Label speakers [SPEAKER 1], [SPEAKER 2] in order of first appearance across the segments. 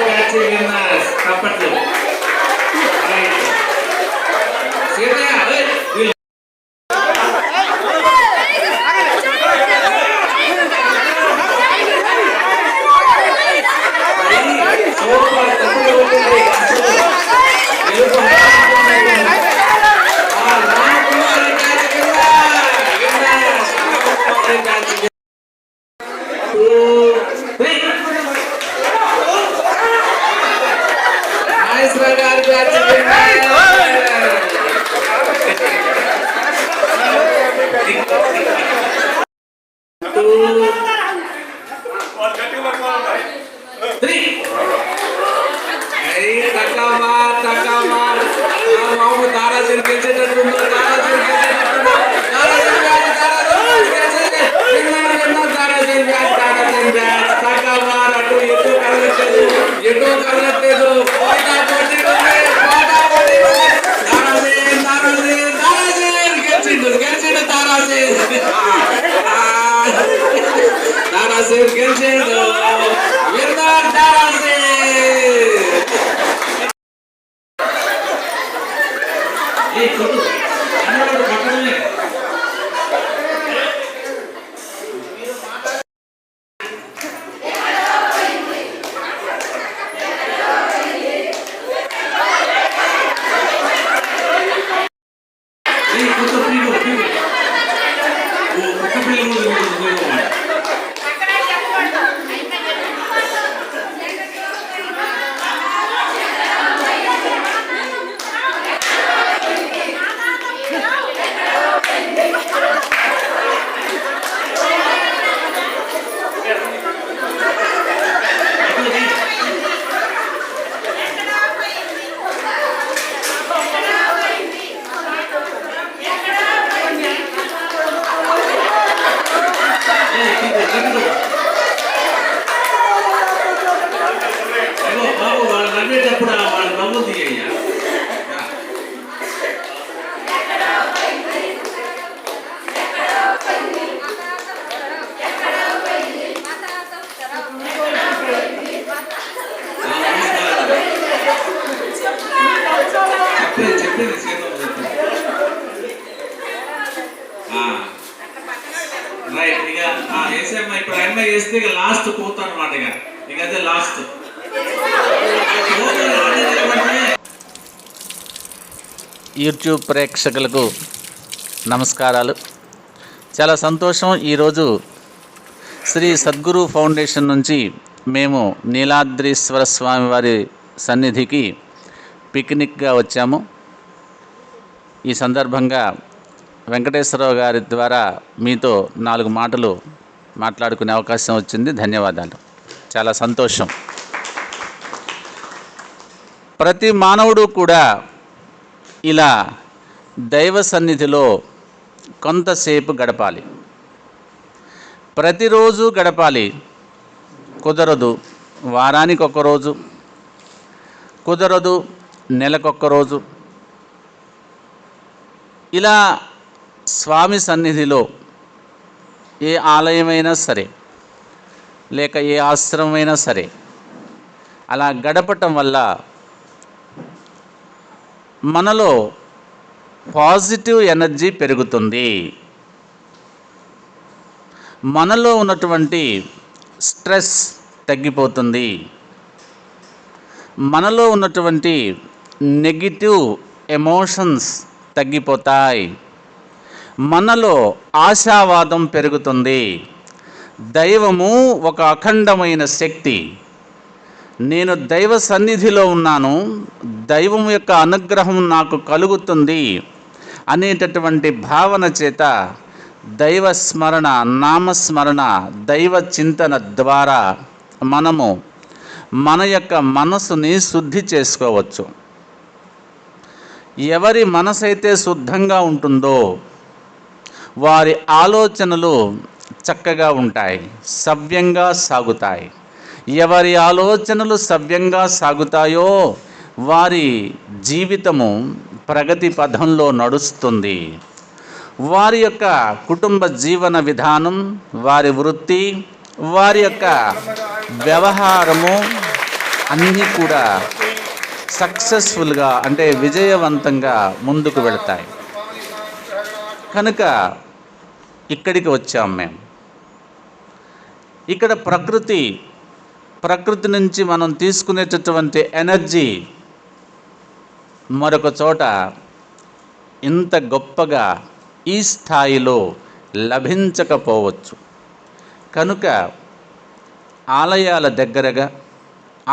[SPEAKER 1] Batch winners తప్పట్లు last పోతా అనమాట ఇక అదే లాస్ట్
[SPEAKER 2] యూట్యూబ్ ప్రేక్షకులకు నమస్కారాలు. చాలా సంతోషం. ఈరోజు శ్రీ సద్గురు ఫౌండేషన్ నుంచి మేము నీలాద్రీశ్వర స్వామి వారి సన్నిధికి పిక్నిక్గా వచ్చాము. ఈ సందర్భంగా వెంకటేశ్వరరావు గారి ద్వారా మీతో 4 మాటలు మాట్లాడుకునే అవకాశం వచ్చింది. ధన్యవాదాలు. చాలా సంతోషం. ప్రతి మానవుడు కూడా ఇలా దైవ సన్నిధిలో కొంతసేపు గడపాలి. ప్రతిరోజు గడపాలి కుదరదు. వారానికి ఒక్కరోజు కుదరదు, నెలకొక్కరోజు. ఇలా స్వామి సన్నిధిలో ఏ ఆలయమైనా సరే, లేక ఏ ఆశ్రమమైనా సరే అలా గడపటం వల్ల మనలో పాజిటివ్ ఎనర్జీ పెరుగుతుంది. మనలో ఉన్నటువంటి స్ట్రెస్ తగ్గిపోతుంది. మనలో ఉన్నటువంటి నెగిటివ్ ఎమోషన్స్ తగ్గిపోతాయి. మనలో ఆశావాదం పెరుగుతుంది. దైవము ఒక అఖండమైన శక్తి. నేను దైవ సన్నిధిలో ఉన్నాను, దైవం యొక్క అనుగ్రహం నాకు కలుగుతుంది అనేటటువంటి భావన చేత దైవ స్మరణ, నామస్మరణ, దైవ చింతన ద్వారా మనము మన యొక్క మనసుని శుద్ధి చేసుకోవచ్చు. ఎవరి మనసైతే శుద్ధంగా ఉంటుందో వారి ఆలోచనలు చక్కగా ఉంటాయి, సవ్యంగా సాగుతాయి. ఎవరి ఆలోచనలు సవ్యంగా సాగుతాయో వారి జీవితము ప్రగతి పథంలో నడుస్తుంది. వారి యొక్క కుటుంబ జీవన విధానం, వారి వృత్తి, వారి యొక్క వ్యవహారము అన్నీ కూడా సక్సెస్ఫుల్గా అంటే విజయవంతంగా ముందుకు వెళతాయి. కనుక ఇక్కడికి వచ్చాం మేము. ఇక్కడ ప్రకృతి నుంచి మనం తీసుకునేటటువంటి ఎనర్జీ మరొక చోట ఇంత గొప్పగా ఈ స్థాయిలో లభించకపోవచ్చు. కనుక ఆలయాల దగ్గరగా,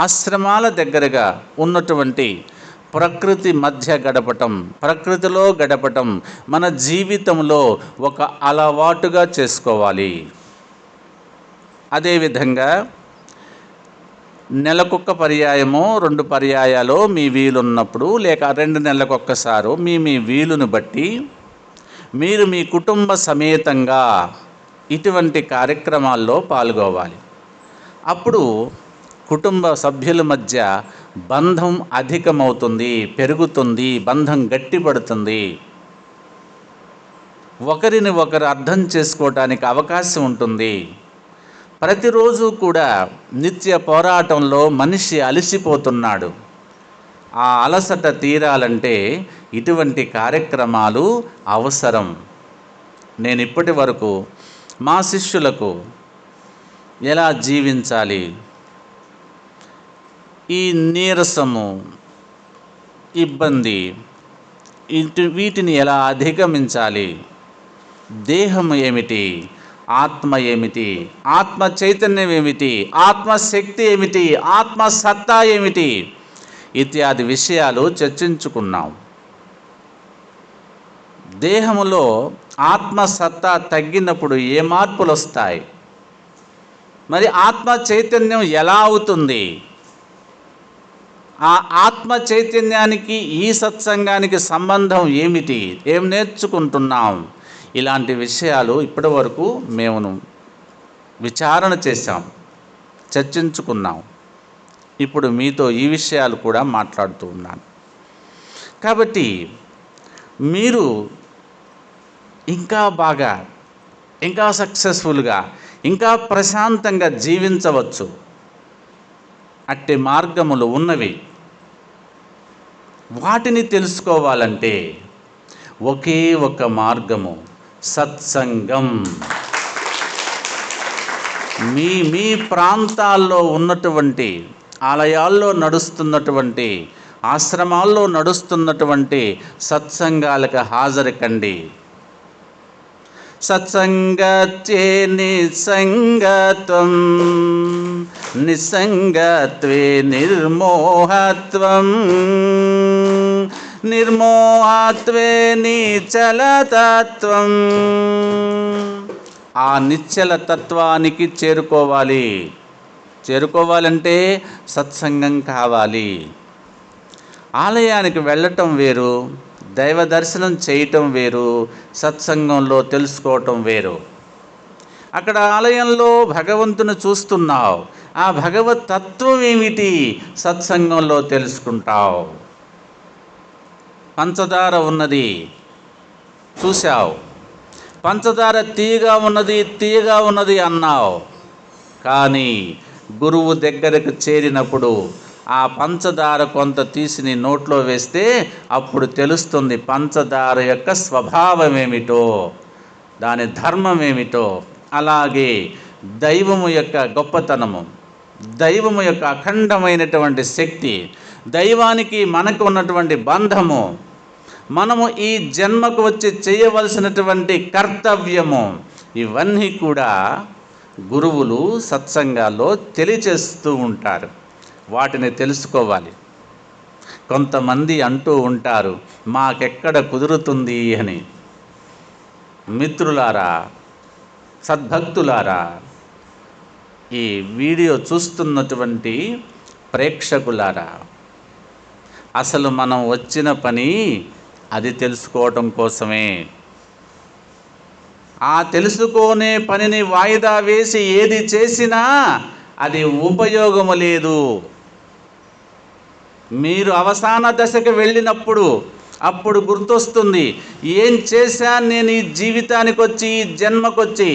[SPEAKER 2] ఆశ్రమాల దగ్గరగా ఉన్నటువంటి ప్రకృతి మధ్య గడపటం, ప్రకృతిలో గడపటం మన జీవితంలో ఒక అలవాటుగా చేసుకోవాలి. అదేవిధంగా నెలకొక్క పర్యాయమో 2 పర్యాయాలో మీ వీలున్నప్పుడు, లేక 2 నెలలకొక్కసారో మీ వీలును బట్టి మీరు మీ కుటుంబ సమేతంగా ఇటువంటి కార్యక్రమాల్లో పాల్గొవాలి. అప్పుడు కుటుంబ సభ్యుల మధ్య బంధం అధికమవుతుంది, పెరుగుతుంది, బంధం గట్టిపడుతుంది. ఒకరిని ఒకరు అర్థం చేసుకోవటానికి అవకాశం ఉంటుంది. ప్రతిరోజు కూడా నిత్య పోరాటంలో మనిషి అలసిపోతున్నాడు. ఆ అలసట తీరాలంటే ఇటువంటి కార్యక్రమాలు అవసరం. నేను ఇప్పటి వరకు మా శిష్యులకు ఎలా జీవించాలి, ఈ నీరసము, ఇబ్బంది, వీటిని ఎలా అధిగమించాలి, దేహం ఏమిటి, ఆత్మ ఏమిటి, ఆత్మ చైతన్యం ఏమిటి, ఆత్మశక్తి ఏమిటి, ఆత్మసత్తా ఏమిటి ఇత్యాది విషయాలు చర్చించుకున్నాం. దేహములో ఆత్మసత్తా తగ్గినప్పుడు ఏ మార్పులు వస్తాయి, మరి ఆత్మ చైతన్యం ఎలా అవుతుంది, ఆ ఆత్మ చైతన్యానికి ఈ సత్సంగానికి సంబంధం ఏమిటి, ఏం నేర్చుకుంటున్నాం, ఇలాంటి విషయాలు ఇప్పటి వరకు మేము విచారణ చేశాం, చర్చించుకున్నాం. ఇప్పుడు మీతో ఈ విషయాలు కూడా మాట్లాడుతూ ఉన్నాను. కాబట్టి మీరు ఇంకా బాగా, ఇంకా సక్సెస్ఫుల్గా, ఇంకా ప్రశాంతంగా జీవించవచ్చు. అట్టి మార్గములు ఉన్నవి. వాటిని తెలుసుకోవాలంటే ఒకే ఒక మార్గము, సత్సంగం. మీ ప్రాంతాల్లో ఉన్నటువంటి ఆలయాల్లో నడుస్తున్నటువంటి, ఆశ్రమాల్లో నడుస్తున్నటువంటి సత్సంగాలకు హాజరు కండి. సత్సంగత్యే నిస్సంగత్వం, నిస్సంగత్వే నిర్మోహత్వం, నిర్మోహత్వే నిశ్చలతత్వం. ఆ నిశ్చల తత్వానికి చేరుకోవాలంటే సత్సంగం కావాలి. ఆలయానికి వెళ్ళటం వేరు, దైవ దర్శనం చేయటం వేరు, సత్సంగంలో తెలుసుకోవటం వేరు. అక్కడ ఆలయంలో భగవంతుని చూస్తున్నావు, ఆ భగవత్ తత్వం ఏమిటి సత్సంగంలో తెలుసుకుంటావు. పంచదార ఉన్నది చూశావు, పంచదార తీయగా ఉన్నది అన్నావు. కానీ గురువు దగ్గరకు చేరినప్పుడు ఆ పంచదార కొంత తీసి నీ నోట్లో వేస్తే అప్పుడు తెలుస్తుంది పంచదార యొక్క స్వభావం ఏమిటో, దాని ధర్మం ఏమిటో. అలాగే దైవము యొక్క గొప్పతనము, దైవము యొక్క అఖండమైనటువంటి శక్తి, దైవానికి మనకు ఉన్నటువంటి బంధము, మనము ఈ జన్మకు వచ్చి చేయవలసినటువంటి కర్తవ్యము, ఇవన్నీ కూడా గురువులు సత్సంగాల్లో తెలియచేస్తూ ఉంటారు. వాటిని తెలుసుకోవాలి. కొంతమంది అంటూ ఉంటారు మాకెక్కడ కుదురుతుంది అని. మిత్రులారా, సద్భక్తులారా, ఈ వీడియో చూస్తున్నటువంటి ప్రేక్షకులారా, అసలు మనం వచ్చిన పని అది తెలుసుకోవటం కోసమే. ఆ తెలుసుకునే పనిని వాయిదా వేసి ఏది చేసినా అది ఉపయోగము లేదు. మీరు అవసాన దశకు వెళ్ళినప్పుడు అప్పుడు గుర్తొస్తుంది, ఏం చేశాను నేను ఈ జీవితానికి వచ్చి, ఈ జన్మకొచ్చి,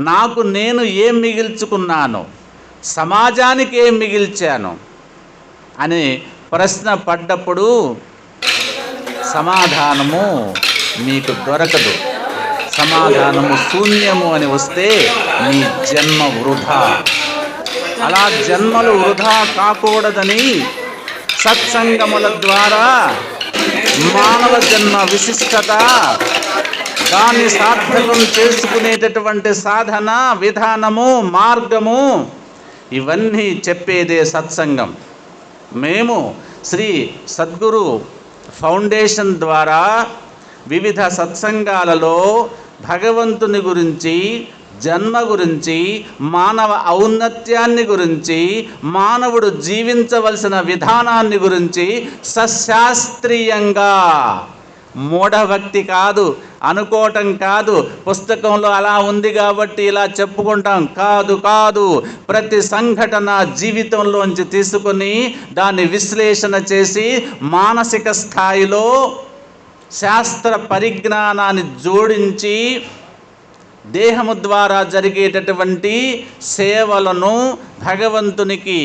[SPEAKER 2] నాకు నేను ఏం మిగిల్చుకున్నాను, సమాజానికి ఏం మిగిల్చాను, అని ప్రశ్న పడ్డప్పుడు సమాధానము మీకు దొరకదు. సమాధానము శూన్యము అని వస్తే మీ జన్మ వృధా. అలా జన్మలు వృధా కాకూడదని సత్సంగముల ద్వారా మానవ జన్మ విశిష్టత, దాన్ని సార్థకం చేసుకునేటటువంటి సాధన విధానము, మార్గము, ఇవన్నీ చెప్పేదే సత్సంగం. మేము శ్రీ సద్గురు ఫౌండేషన్ ద్వారా వివిధ సత్సంగాలలో భగవంతుని గురించి, జన్మ గురించి, మానవ ఔన్నత్యాన్ని గురించి, మానవుడు జీవించవలసిన విధానాన్ని గురించి సశాస్త్రీయంగా, మూఢభక్తి కాదు, అనుకోవటం కాదు, పుస్తకంలో అలా ఉంది కాబట్టి ఇలా చెప్పుకుంటాం కాదు కాదు, ప్రతి సంఘటన జీవితంలోంచి తీసుకొని దాన్ని విశ్లేషణ చేసి మానసిక స్థాయిలో శాస్త్ర పరిజ్ఞానాన్ని జోడించి దేహము ద్వారా జరిగేటటువంటి సేవలను భగవంతునికి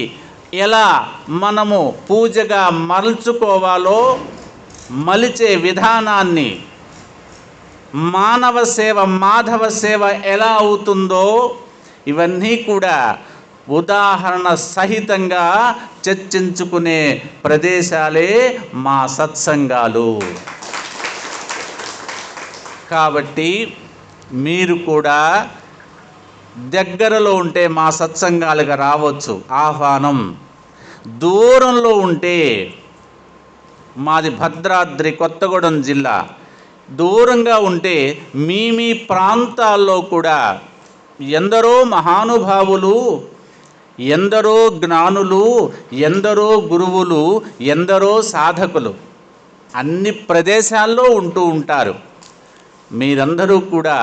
[SPEAKER 2] ఎలా మనము పూజగా మలుచుకోవాలో మలిచే విధానాన్ని, మానవ సేవ మాధవ సేవ ఎలా అవుతుందో ఇవన్నీ కూడా ఉదాహరణ సహితంగా చర్చించుకునే ప్రదేశాలే మా సత్సంగాలు. కాబట్టి మీరు కూడా దగ్గరలో ఉంటే మా సత్సంగాలుగా రావచ్చు, ఆహ్వానం. దూరంలో ఉంటే, మాది భద్రాద్రి కొత్తగూడెం జిల్లా, దూరంగా ఉంటే మీ ప్రాంతాల్లో కూడా ఎందరో మహానుభావులు, ఎందరో జ్ఞానులు, ఎందరో గురువులు, ఎందరో సాధకులు అన్ని ప్రదేశాల్లో ఉంటూ ఉంటారు. మీరందరూ కూడా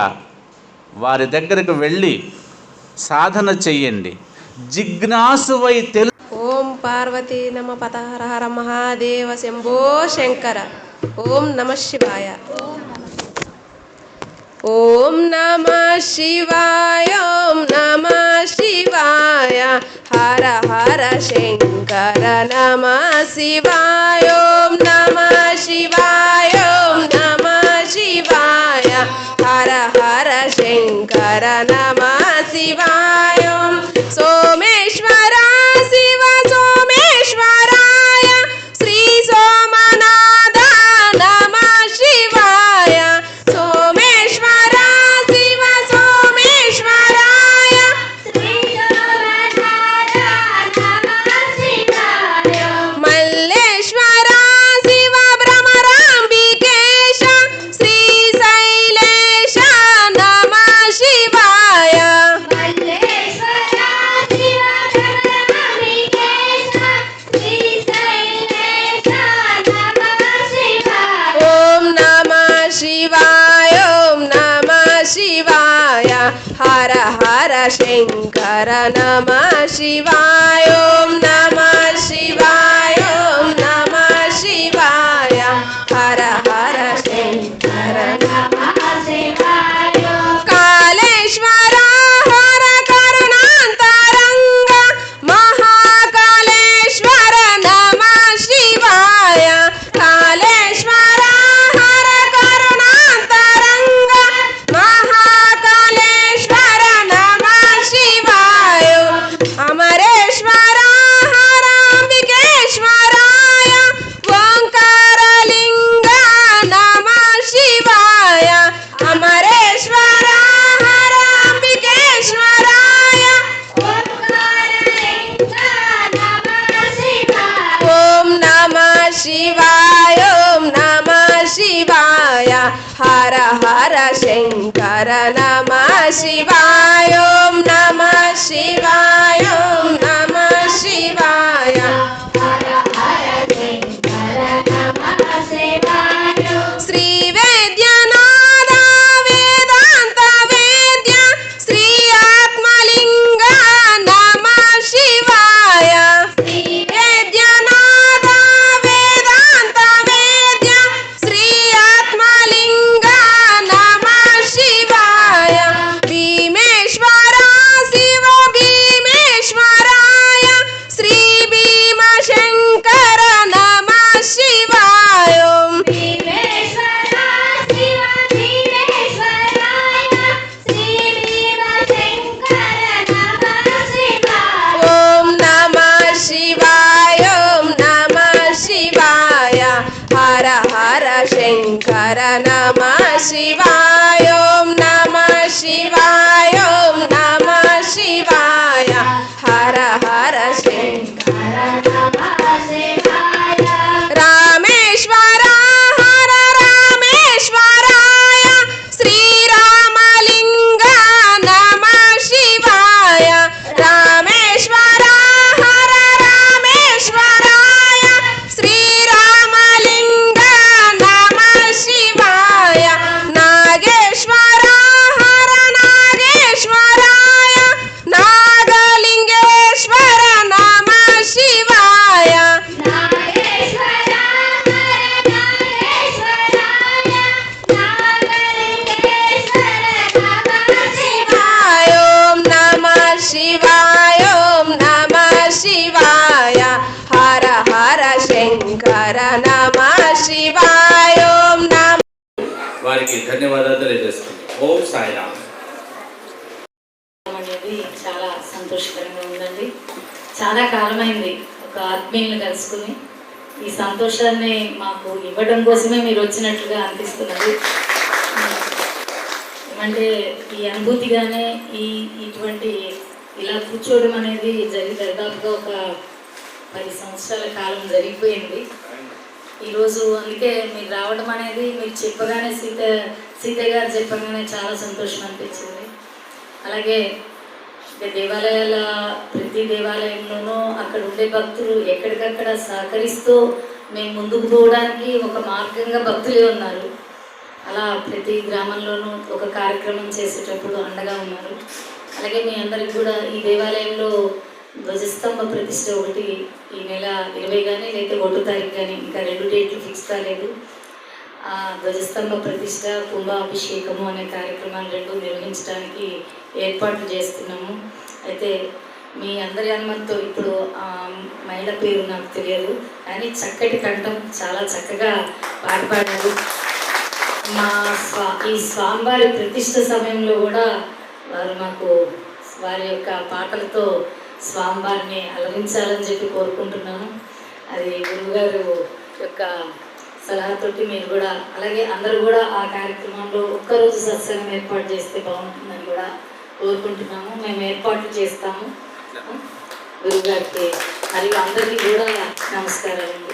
[SPEAKER 2] వారి దగ్గరకు వెళ్ళి సాధన చెయ్యండి. జిజ్ఞాసువై
[SPEAKER 3] ఓం పార్వతీ నమ పత హర హర మహాదేవ శంభో శంకర. ఓం నమ శివాయ. ఓం నమ శివాయ. ఓం నమ శివాయ. హర హర శంకర నమ శివాయ. ఓం నమ శివాయ. ఓం నమ శివాయ. హర హర శంకర నమ శివాయ. సోమేశ్వర శివ సోమేశ్వరాయ శ్రీ సోమనాథ నమ శివాయ. సోమేశ్వర శివ సోమేశ్వరాయ శ్రీ సోమనాథ నమ శివాయ. మల్లేశ్వర శివ భ్రమరాంబికేశ శ్రీ శైలేశ నమ శివాయ. మల్లేశ్వర శివ భ్రమరాంబికేశ శ్రీ శైలేశ నమ శివాయ. ఓం నమ శివాయ. ఓం నమ శివాయ. హర హర శంకర నమ శివాయ. ఓం నమ శివాయ. ఓం నమ శివాయ. హర హర శంకర నమ శివాయ. కాళేశ్వర హర కరుణాంతరంగ మహాకాళేశ్వర నమ శివాయ. కాళేశ్వర హర కరుణాంతరంగ మహాకాళేశ్వర నమ శివాయ. అమరేశ్వర హర అంబికేశ్వరాయ ఓంకారలింగ నమ శివాయ. అమరేశ్వర హర అంబికేశ్వరాయ ఓంకారలింగ నమ శివాయ. ఓం నమ శివాయ. ఓం నమ శివాయ. హర హర శంకర నమ శివాయ. ఓం నమ శివాయ. ఓం నమ శివాయ. హర హర శంకర నమ శివాయ. శ్రీ వేద్యనాథ వేదాంత వేద్య శ్రీ ఆత్మలింగ నమ శివాయ. శ్రీ వేద్యనాథ వేదాంత వేద్య శ్రీ ఆత్మలింగ నమ శివాయ. భీమేశ్వర శివ భీమేశ్వరాయ శ్రీ భీమశంకర శంకర నమ శివాయ ఓం నమ శివాయ ఓం నమ శివాయ హర హర శంకర రామేశ్వర హర రామేశ్వరాయ శ్రీరామలింగ నమ శివాయ రామేశ్వర హర రామేశ్వరాయ శ్రీరామలింగ నమ శివాయ నాగేశ్వర హర నాగేశ్వరాయ నాగలింగేశ్వర నమ శివాయ శివాయ ఓం నమ శివాయ ఓం నమ శివాయ హర హర శంకర నమ శివాయ ఓం నమ
[SPEAKER 2] వారికి ధన్యవాదాలు తెలియజేస్తున్నాను. ఓం సాయిరామ్.
[SPEAKER 4] అనేది చాలా సంతోషకరంగా ఉందండి. చాలా కాలమైంది ఒక ఆత్మీయులను కలుసుకుని ఈ సంతోషాన్ని మాకు ఇవ్వడం కోసమే మీరు వచ్చినట్లుగా అనిపిస్తున్నది. ఏమంటే ఈ అనుభూతిగానే ఇటువంటి ఇలా కూర్చోవడం అనేది దాదాపుగా ఒక 10 సంవత్సరాల కాలం జరిగిపోయింది. ఈరోజు అందుకే మీరు రావడం అనేది మీరు చెప్పగానే సీతయ్య గారు చెప్పగానే చాలా సంతోషం అనిపించింది. అలాగే దేవాలయాల ప్రతి దేవాలయంలోనూ అక్కడ ఉండే భక్తులు ఎక్కడికక్కడ సహకరిస్తూ మేము ముందుకు పోవడానికి ఒక మార్గంగా భక్తులే ఉన్నారు. అలా ప్రతి గ్రామంలోనూ ఒక కార్యక్రమం చేసేటప్పుడు అండగా ఉన్నారు. అలాగే మీ అందరికి కూడా ఈ దేవాలయంలో ధ్వజస్తంభ ప్రతిష్ట ఒకటి ఈ నెల 20 కానీ లేకపోతే 1వ తారీఖు కానీ ఇంకా 2 డేట్లు ఫిక్స్ కాలేదు. ఆ ధ్వజస్తంభ ప్రతిష్ట కుంభాభిషేకము అనే కార్యక్రమాలు 2 నిర్వహించడానికి ఏర్పాట్లు చేస్తున్నాము. అయితే మీ అందరి అనుమతితో ఇప్పుడు మహిళ పేరు నాకు తెలియదు కానీ చక్కటి కంఠం చాలా చక్కగా పాడారు. ఈ స్వామివారి ప్రతిష్ట సమయంలో కూడా వారు మాకు వారి యొక్క పాటలతో స్వామివారిని అలరించాలని చెప్పి కోరుకుంటున్నాను. అది గురువుగారు యొక్క సలహాతోటి మీరు కూడా అలాగే అందరూ కూడా ఆ కార్యక్రమంలో ఒక్కరోజు సత్సంగం ఏర్పాటు చేస్తే బాగుంటుందని కూడా కోరుకుంటున్నాము. మేము ఏర్పాట్లు చేస్తాము. గురువుగారికి మరియు అందరికీ కూడా నమస్కారాలండి.